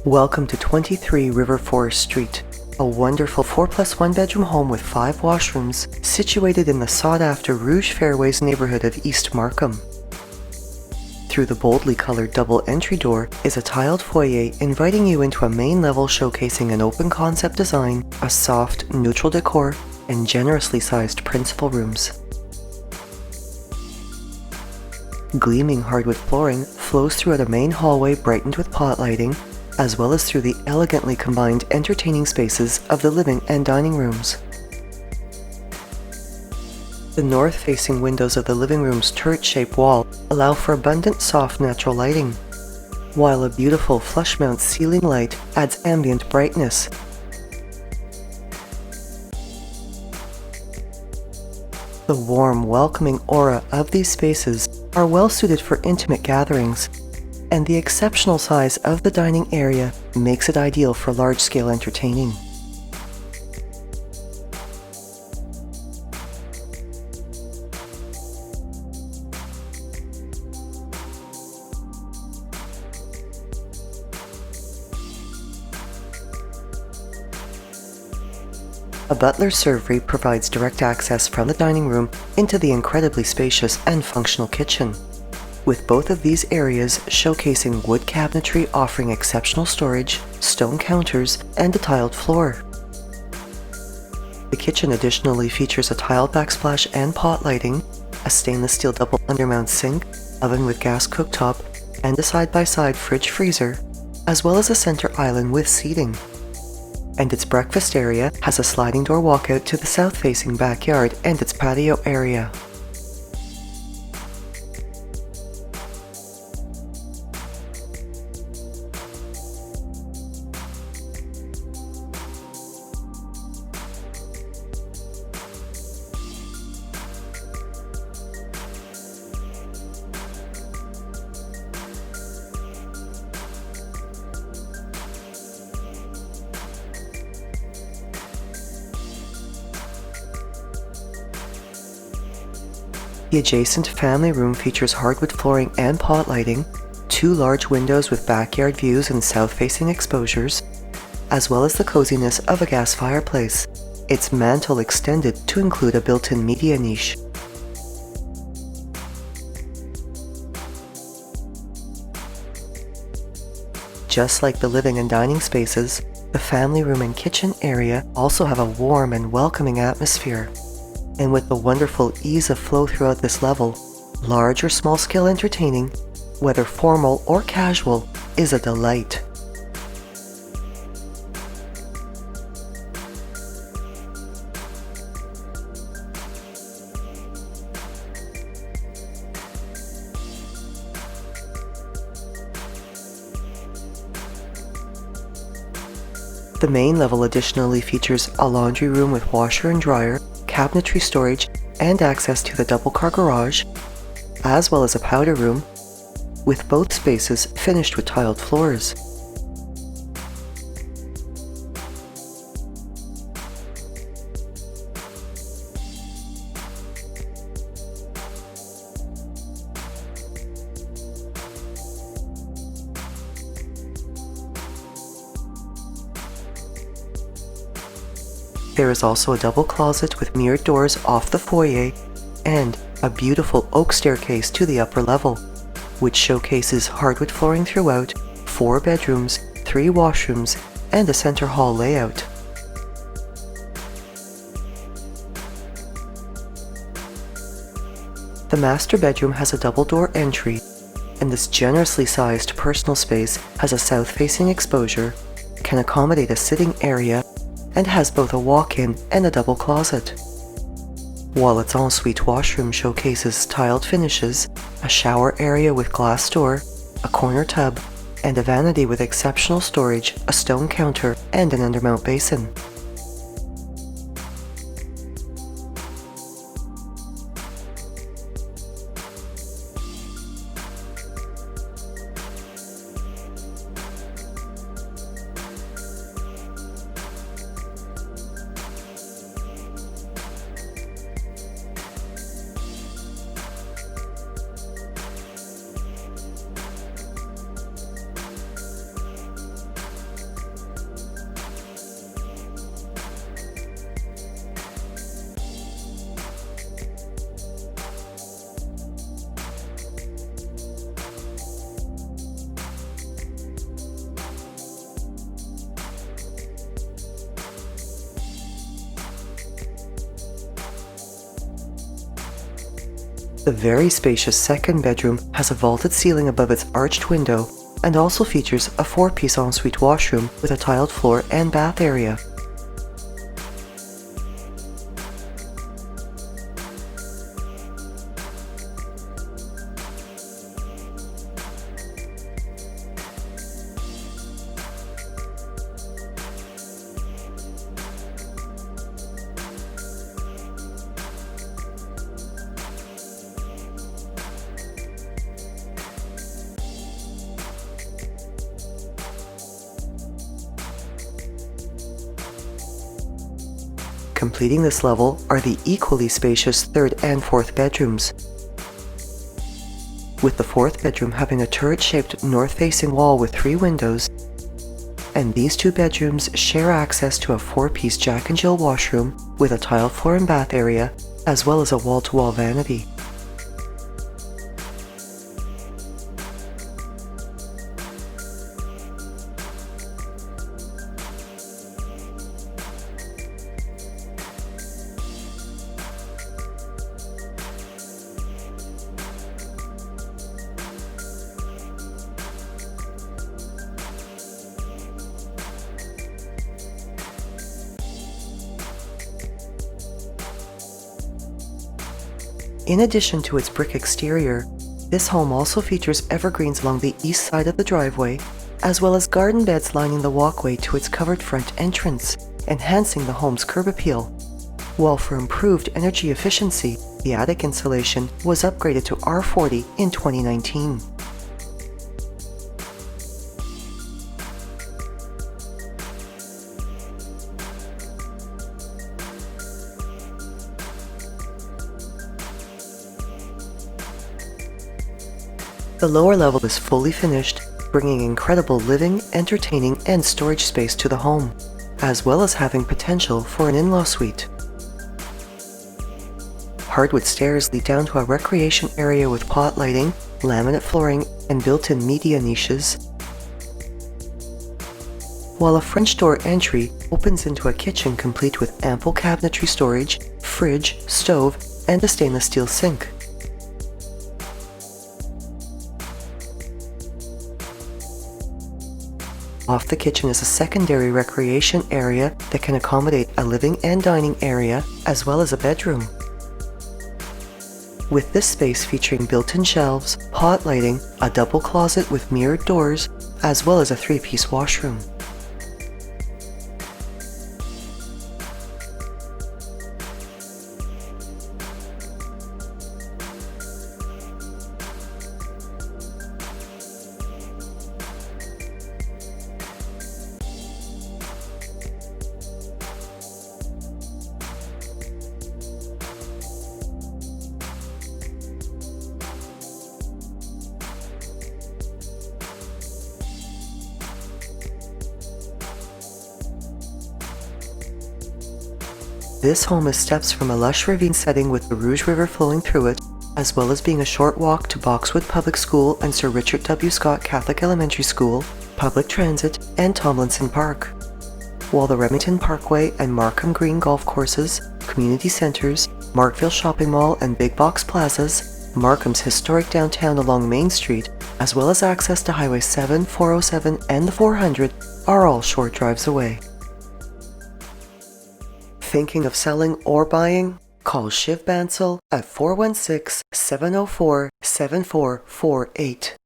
Welcome to 23 River Forest Street, a wonderful 4+1 bedroom home with 5 washrooms situated in the sought-after Rouge Fairways neighbourhood of East Markham. Through the boldly coloured double entry door is a tiled foyer inviting you into a main level showcasing an open concept design, a soft, neutral decor, and generously sized principal rooms. Gleaming hardwood flooring flows throughout a main hallway brightened with pot lighting, as well as through the elegantly combined entertaining spaces of the living and dining rooms. The north-facing windows of the living room's turret-shaped wall allow for abundant soft natural lighting, while a beautiful flush-mount ceiling light adds ambient brightness. The warm, welcoming aura of these spaces are well suited for intimate gatherings, and the exceptional size of the dining area makes it ideal for large-scale entertaining. A butler's servery provides direct access from the dining room into the incredibly spacious and functional kitchen, with both of these areas showcasing wood cabinetry offering exceptional storage, stone counters, and a tiled floor. The kitchen additionally features a tiled backsplash and pot lighting, a stainless steel double undermount sink, oven with gas cooktop, and a side-by-side fridge-freezer, as well as a center island with seating. And its breakfast area has a sliding door walkout to the south-facing backyard and its patio area. The adjacent family room features hardwood flooring and pot lighting, 2 large windows with backyard views and south-facing exposures, as well as the coziness of a gas fireplace, its mantel extended to include a built-in media niche. Just like the living and dining spaces, the family room and kitchen area also have a warm and welcoming atmosphere. And with the wonderful ease of flow throughout this level, large or small-scale entertaining, whether formal or casual, is a delight. The main level additionally features a laundry room with washer and dryer, cabinetry storage, and access to the double-car garage, as well as a powder room, with both spaces finished with tiled floors. There is also a double closet with mirrored doors off the foyer and a beautiful oak staircase to the upper level, which showcases hardwood flooring throughout, 4 bedrooms, 3 washrooms, and a center hall layout. The master bedroom has a double door entry, and this generously sized personal space has a south-facing exposure, can accommodate a sitting area, and has both a walk-in and a double closet. While its ensuite washroom showcases tiled finishes, a shower area with glass door, a corner tub, and a vanity with exceptional storage, a stone counter, and an undermount basin. The very spacious second bedroom has a vaulted ceiling above its arched window and also features a 4-piece ensuite washroom with a tiled floor and bath area. Completing this level are the equally spacious third and fourth bedrooms, with the fourth bedroom having a turret-shaped north-facing wall with 3 windows, and these 2 bedrooms share access to a 4-piece Jack and Jill washroom with a tiled floor and bath area, as well as a wall-to-wall vanity. In addition to its brick exterior, this home also features evergreens along the east side of the driveway, as well as garden beds lining the walkway to its covered front entrance, enhancing the home's curb appeal. While for improved energy efficiency, the attic insulation was upgraded to R40 in 2019. The lower level is fully finished, bringing incredible living, entertaining, and storage space to the home, as well as having potential for an in-law suite. Hardwood stairs lead down to a recreation area with pot lighting, laminate flooring, and built-in media niches, while a French door entry opens into a kitchen complete with ample cabinetry storage, fridge, stove, and a stainless steel sink. Off the kitchen is a secondary recreation area that can accommodate a living and dining area, as well as a bedroom. With this space featuring built-in shelves, pot lighting, a double closet with mirrored doors, as well as a 3-piece washroom. This home is steps from a lush ravine setting with the Rouge River flowing through it, as well as being a short walk to Boxwood Public School and Sir Richard W. Scott Catholic Elementary School, public transit, and Tomlinson Park. While the Remington Parkway and Markham Green golf courses, community centres, Markville Shopping Mall, and big box plazas, Markham's historic downtown along Main Street, as well as access to Highway 7, 407, and the 400 are all short drives away. Thinking of selling or buying? Call Shiv Bansal at 416-704-7448.